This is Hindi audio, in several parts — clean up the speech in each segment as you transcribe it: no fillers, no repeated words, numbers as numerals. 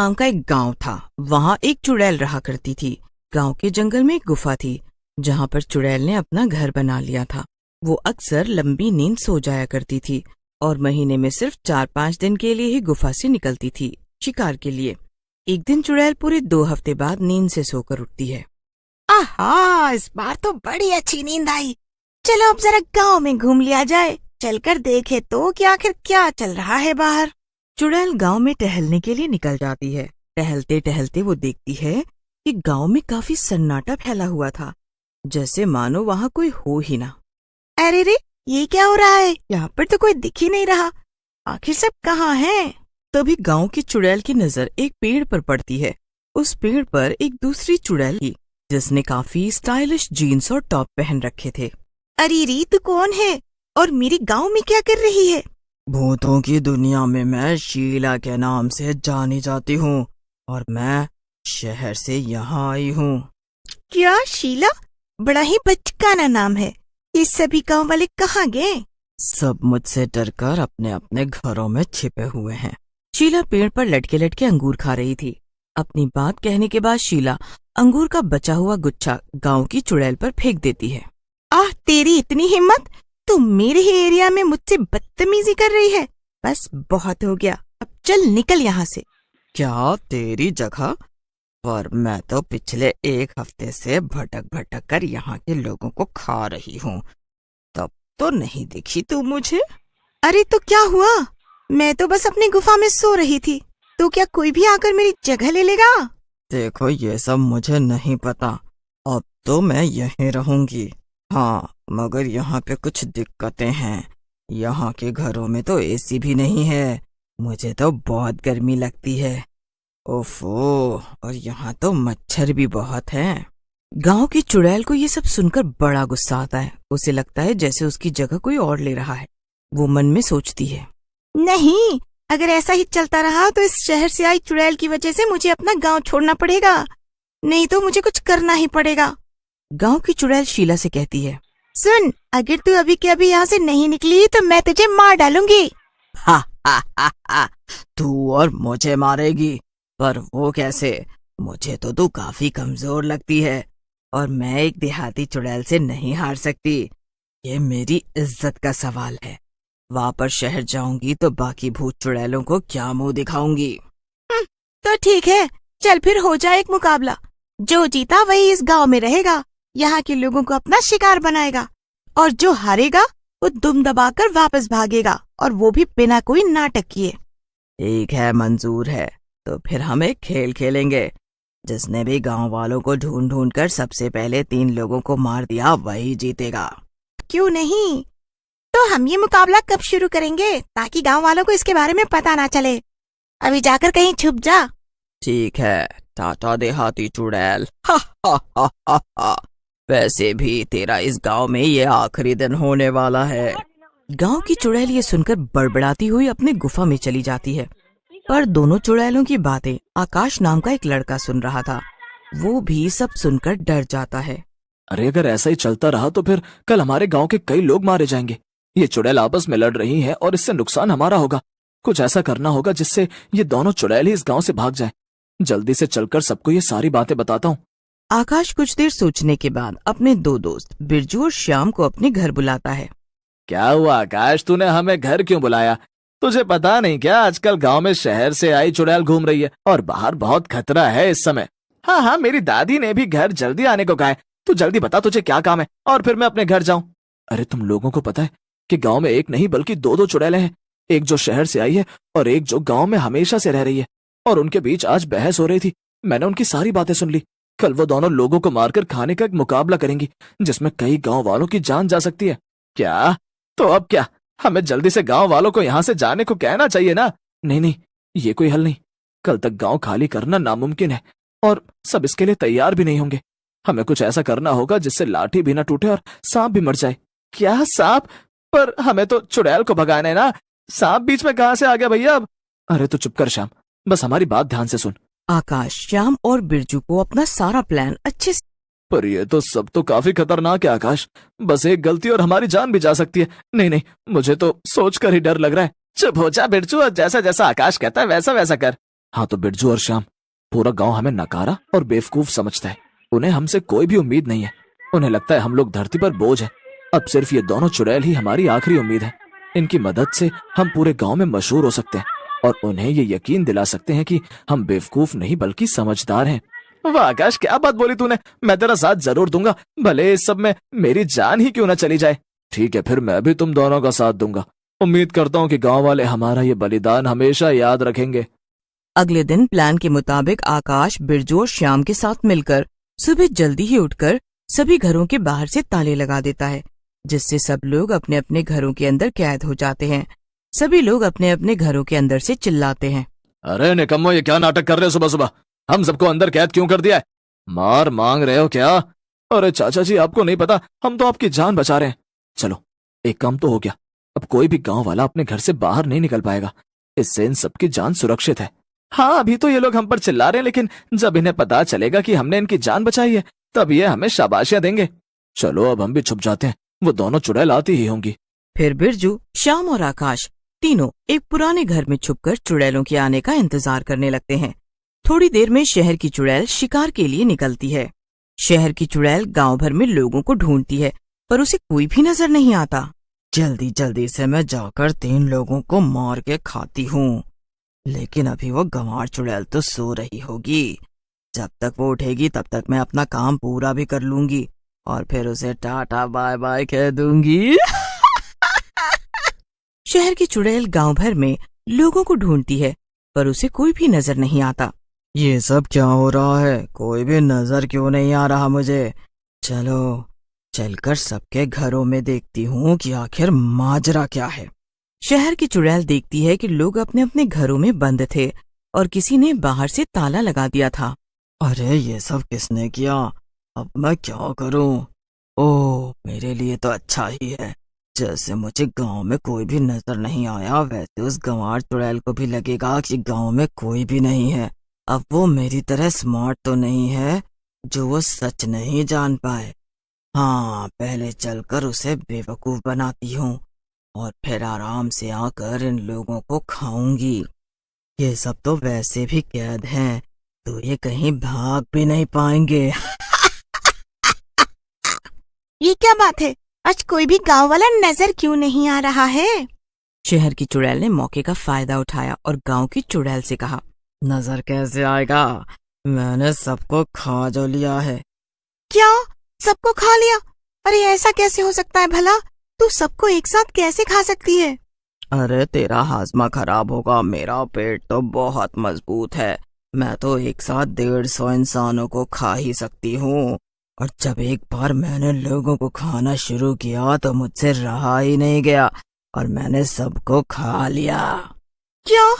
नाम का एक गांव था। वहां एक चुड़ैल रहा करती थी। गांव के जंगल में एक गुफा थी जहां पर चुड़ैल ने अपना घर बना लिया था। वो अक्सर लंबी नींद सो जाया करती थी और महीने में सिर्फ 4-5 दिन के लिए ही गुफा से निकलती थी शिकार के लिए। एक दिन चुड़ैल पूरे 2 हफ्ते बाद नींद से सोकर उठती है। आहा, इस बार तो बड़ी अच्छी नींद आई। चलो अब जरा गांव में घूम लिया जाए। चलकर देखे तो कि आखिर क्या चल रहा है बाहर। चुड़ैल गांव में टहलने के लिए निकल जाती है। टहलते टहलते वो देखती है कि गांव में काफी सन्नाटा फैला हुआ था, जैसे मानो वहां कोई हो ही ना। अरे रे, ये क्या हो रहा है? यहाँ पर तो कोई दिख ही नहीं रहा। आखिर सब कहाँ हैं? तभी गांव की चुड़ैल की नजर एक पेड़ पर पड़ती है। उस पेड़ पर एक दूसरी चुड़ैल थी जिसने काफी स्टाइलिश जीन्स और टॉप पहन रखे थे। अरे रे, तू कौन है और मेरे गांव में क्या कर रही है? भूतों की दुनिया में मैं शीला के नाम से जानी जाती हूँ और मैं शहर से यहाँ आई हूँ। क्या शीला? बड़ा ही बचकाना नाम है। ये सभी गांव वाले कहाँ गए? सब मुझसे डरकर अपने अपने घरों में छिपे हुए हैं। शीला पेड़ पर लटके लटके अंगूर खा रही थी। अपनी बात कहने के बाद शीला अंगूर का बचा हुआ गुच्छा गांव की चुड़ैल पर फेंक देती है। आह, तेरी इतनी हिम्मत! तू मेरे ही एरिया में मुझसे बदतमीजी कर रही है। बस बहुत हो गया, अब चल निकल यहाँ से। क्या तेरी जगह? पर मैं तो पिछले 1 हफ्ते से भटक भटक कर यहाँ के लोगों को खा रही हूँ, तब तो नहीं दिखी तू मुझे। अरे तो क्या हुआ? मैं तो बस अपनी गुफा में सो रही थी। तो क्या कोई भी आकर मेरी जगह ले लेगा? देखो, ये सब मुझे नहीं पता। अब तो मैं यहीं रहूंगी। हाँ, मगर यहाँ पे कुछ दिक्कतें हैं। यहाँ के घरों में तो एसी भी नहीं है। मुझे तो बहुत गर्मी लगती है। ओफो, और यहाँ तो मच्छर भी बहुत हैं। गांव की चुड़ैल को ये सब सुनकर बड़ा गुस्सा आता है। उसे लगता है जैसे उसकी जगह कोई और ले रहा है। वो मन में सोचती है, नहीं, अगर ऐसा ही चलता रहा तो इस शहर से आई चुड़ैल की वजह से मुझे अपना गांव छोड़ना पड़ेगा। नहीं तो मुझे कुछ करना ही पड़ेगा। गांव की चुड़ैल शीला से कहती है, सुन, अगर तू अभी के अभी यहाँ से नहीं निकली तो मैं तुझे मार डालूंगी। हा हा हा हा, तू और मुझे मारेगी? पर वो कैसे? मुझे तो तू काफी कमजोर लगती है और मैं एक देहाती चुड़ैल से नहीं हार सकती। ये मेरी इज्जत का सवाल है। वापस शहर जाऊंगी तो बाकी भूत चुड़ैलों को क्या मुंह दिखाऊंगी। तो ठीक है, चल फिर हो जाए एक मुकाबला। जो जीता वही इस गांव में रहेगा, यहाँ के लोगों को अपना शिकार बनाएगा, और जो हारेगा वो दुम दबाकर वापस भागेगा, और वो भी बिना कोई नाटक किए। ठीक है, मंजूर है। तो फिर हम एक खेल खेलेंगे। जिसने भी गांव वालों को ढूंढ ढूंढ कर सबसे पहले 3 लोगों को मार दिया वही जीतेगा। क्यों नहीं? तो हम ये मुकाबला कब शुरू करेंगे ताकि गांव वालों को इसके बारे में पता ना चले? अभी जाकर कहीं छुप जा। ठीक है, टाटा देहाती चुड़ैल। हा हा हा हा हा। वैसे भी तेरा इस गांव में ये आखिरी दिन होने वाला है। गांव की चुड़ैल ये सुनकर बड़बड़ाती हुई अपने गुफा में चली जाती है। पर दोनों चुड़ैलों की बातें आकाश नाम का एक लड़का सुन रहा था। वो भी सब सुनकर डर जाता है। अरे अगर ऐसा ही चलता रहा तो फिर कल हमारे गांव के कई लोग मारे जाएंगे। ये चुड़ैल आपस में लड़ रही हैं और इससे नुकसान हमारा होगा। कुछ ऐसा करना होगा जिससे ये दोनों चुड़ैल ही इस गांव से भाग जाएं। जल्दी से चलकर सबको ये सारी बातें बताता हूँ। आकाश कुछ देर सोचने के बाद अपने 2 दोस्त बिरजू और श्याम को अपने घर बुलाता है। क्या हुआ आकाश, तूने हमें घर क्यों बुलाया? तुझे पता नहीं क्या, आजकल गांव में शहर से आई चुड़ैल घूम रही है और बाहर बहुत खतरा है इस समय। हाँ हाँ, मेरी दादी ने भी घर जल्दी आने को कहा है। तू जल्दी बता तुझे क्या काम है और फिर मैं अपने घर जाऊं। अरे तुम लोगों को पता है कि गांव में एक नहीं बल्कि 2 चुड़ैलें हैं। एक जो शहर से आई है और एक जो गांव में हमेशा से रह रही है। और उनके बीच आज बहस हो रही थी। मैंने उनकी सारी बातें सुन ली। कल वो दोनों लोगों को मारकर खाने का एक मुकाबला करेंगी जिसमें कई गांव वालों की जान जा सकती है। क्या? तो अब क्या, हमें जल्दी से गांव वालों को यहाँ से जाने को कहना चाहिए ना? नहीं नहीं, ये कोई हल नहीं। कल तक गांव खाली करना नामुमकिन है और सब इसके लिए तैयार भी नहीं होंगे। हमें कुछ ऐसा करना होगा जिससे लाठी भी ना टूटे और सांप भी मर जाए। क्या सांप? पर हमें तो चुड़ैल को भगाना है ना। सांप बीच में कहाँ से आ गया भैया अब? अरे तो चुप कर श्याम, बस हमारी बात ध्यान से सुन। आकाश श्याम और बिरजू को अपना सारा प्लान अच्छे से। पर ये तो सब तो काफी खतरनाक है आकाश। बस एक गलती और हमारी जान भी जा सकती है। नहीं नहीं, मुझे तो सोचकर ही डर लग रहा है। चुप हो जा बिरजू, और जैसा जैसा आकाश कहता है वैसा वैसा कर। हाँ तो बिरजू और श्याम, पूरा गांव हमें नकारा और बेवकूफ समझता है। उन्हें हमसे कोई भी उम्मीद नहीं है। उन्हें लगता है हम लोग धरती पर बोझ हैं। अब सिर्फ ये दोनों चुड़ैल ही हमारी आखिरी उम्मीद है। इनकी मदद से हम पूरे गांव में मशहूर हो सकते हैं और उन्हें ये यकीन दिला सकते हैं कि हम बेवकूफ नहीं बल्कि समझदार हैं। वाह आकाश, क्या बात बोली तूने। मैं तेरा साथ जरूर दूंगा, भले इस सब में मेरी जान ही क्यों न चली जाए। ठीक है, फिर मैं भी तुम दोनों का साथ दूंगा। उम्मीद करता हूँ कि गांव वाले हमारा ये बलिदान हमेशा याद रखेंगे। अगले दिन प्लान के मुताबिक आकाश, बिरजू और श्याम के साथ मिलकर सुबह जल्दी ही उठकर सभी घरों के बाहर से ताले लगा देता है, जिससे सब लोग अपने अपने घरों के अंदर कैद हो जाते हैं। सभी लोग अपने अपने घरों के अंदर से चिल्लाते हैं, अरे निकम्मो, ये क्या नाटक कर रहे हो सुबह सुबह? हम सबको अंदर कैद क्यों कर दिया है? मार मांग रहे हो क्या? अरे चाचा जी, आपको नहीं पता, हम तो आपकी जान बचा रहे हैं। चलो, एक काम तो हो गया। अब कोई भी गांव वाला अपने घर से बाहर नहीं निकल पाएगा। इससे इन सबकी जान सुरक्षित है। हाँ, अभी तो ये लोग हम पर चिल्ला रहे हैं, लेकिन जब इन्हें पता चलेगा कि हमने इनकी जान बचाई है, तब ये हमें शाबाशियां देंगे। चलो अब हम भी छुप जाते हैं, वो दोनों चुड़ैल आती ही होंगी। फिर बिरजू, श्याम और आकाश तीनों एक पुराने घर में छुपकर चुड़ैलों के आने का इंतजार करने लगते हैं। थोड़ी देर में शहर की चुड़ैल शिकार के लिए निकलती है। शहर की चुड़ैल गांव भर में लोगों को ढूंढती है, पर उसे कोई भी नजर नहीं आता। जल्दी जल्दी से मैं जाकर 3 लोगों को मार के खाती हूँ, लेकिन अभी वो गंवार चुड़ैल तो सो रही होगी। जब तक वो उठेगी तब तक मैं अपना काम पूरा भी कर लूंगी और फिर उसे टाटा बाय बाय कह दूंगी। शहर की चुड़ैल गांव भर में लोगों को ढूंढती है, पर उसे कोई भी नजर नहीं आता। ये सब क्या हो रहा है? कोई भी नजर क्यों नहीं आ रहा मुझे? चलो चलकर सबके घरों में देखती हूँ कि आखिर माजरा क्या है। शहर की चुड़ैल देखती है कि लोग अपने अपने घरों में बंद थे और किसी ने बाहर से ताला लगा दिया था। अरे ये सब किसने किया? अब मैं क्या करूं? ओह, मेरे लिए तो अच्छा ही है। जैसे मुझे गांव में कोई भी नजर नहीं आया, वैसे उस गंवार चुड़ैल को भी लगेगा कि गांव में कोई भी नहीं है। अब वो मेरी तरह स्मार्ट तो नहीं है जो वो सच नहीं जान पाए। हाँ, पहले चलकर उसे बेवकूफ बनाती हूँ और फिर आराम से आकर इन लोगों को खाऊंगी। ये सब तो वैसे भी कैद हैं, तो ये कहीं भाग भी नहीं पाएंगे। ये क्या बात है? आज कोई भी गांव वाला नजर क्यों नहीं आ रहा है? शहर की चुड़ैल ने मौके का फायदा उठाया और गांव की चुड़ैल से कहा, नजर कैसे आएगा? मैंने सबको खा जो लिया है। क्या? सबको खा लिया? अरे ऐसा कैसे हो सकता है भला? तू सबको एक साथ कैसे खा सकती है? अरे तेरा हाजमा खराब होगा, मेरा पेट तो बहुत मजबूत है। मैं तो एक साथ 150 इंसानों को खा ही सकती हूँ। और जब एक बार मैंने लोगों को खाना शुरू किया तो मुझसे रहा ही नहीं गया और मैंने सबको खा लिया। क्या?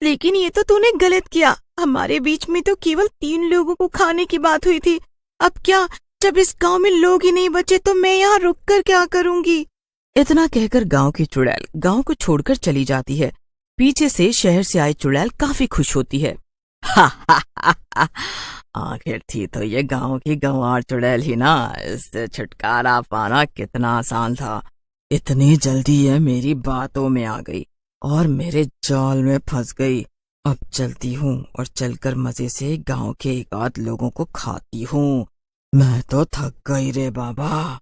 लेकिन ये तो तूने गलत किया। हमारे बीच में तो केवल 3 लोगों को खाने की बात हुई थी। अब क्या, जब इस गांव में लोग ही नहीं बचे तो मैं यहाँ रुक कर क्या करूँगी? इतना कहकर गांव की चुड़ैल गांव को छोड़कर चली जाती है। पीछे से शहर से आई चुड़ैल काफी खुश होती है। आखिर थी तो ये गांव की गंवार चुड़ैल ही ना। इससे छुटकारा पाना कितना आसान था। इतनी जल्दी ये मेरी बातों में आ गई और मेरे जाल में फंस गई। अब चलती हूँ और चलकर मजे से गांव के एक आध लोगों को खाती हूँ। मैं तो थक गई रे बाबा।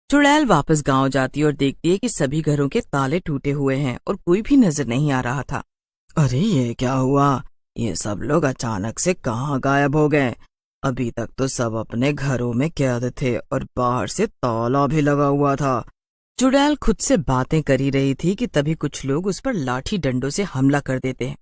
चुड़ैल वापस गांव जाती और देखती है कि सभी घरों के ताले टूटे हुए हैं और कोई भी नजर नहीं आ रहा था। अरे ये क्या हुआ? ये सब लोग अचानक से कहाँ गायब हो गए? अभी तक तो सब अपने घरों में कैद थे और बाहर से ताला भी लगा हुआ था। चुड़ैल खुद से बातें कर ही रही थी कि तभी कुछ लोग उस पर लाठी डंडों से हमला कर देते हैं।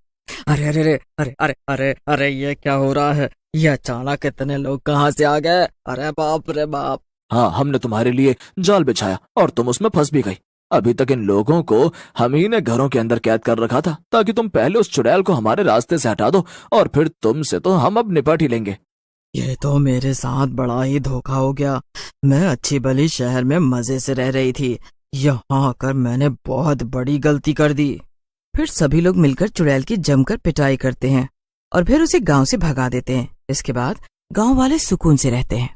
अरे अरे अरे अरे अरे अरे अरे ये क्या हो रहा है? ये अचानक इतने लोग कहाँ से आ गए? अरे बाप रे बाप। हाँ, हमने तुम्हारे लिए जाल बिछाया और तुम उसमें फंस भी गई। अभी तक इन लोगों को हम ही ने घरों के अंदर कैद कर रखा था ताकि तुम पहले उस चुड़ैल को हमारे रास्ते से हटा दो और फिर तुमसे तो हम अब निपट ही लेंगे। ये तो मेरे साथ बड़ा ही धोखा हो गया। मैं अच्छी भली शहर में मजे से रह रही थी, यहाँ आकर मैंने बहुत बड़ी गलती कर दी। फिर सभी लोग मिलकर चुड़ैल की जमकर पिटाई करते हैं और फिर उसे गांव से भगा देते हैं। इसके बाद गांव वाले सुकून से रहते हैं।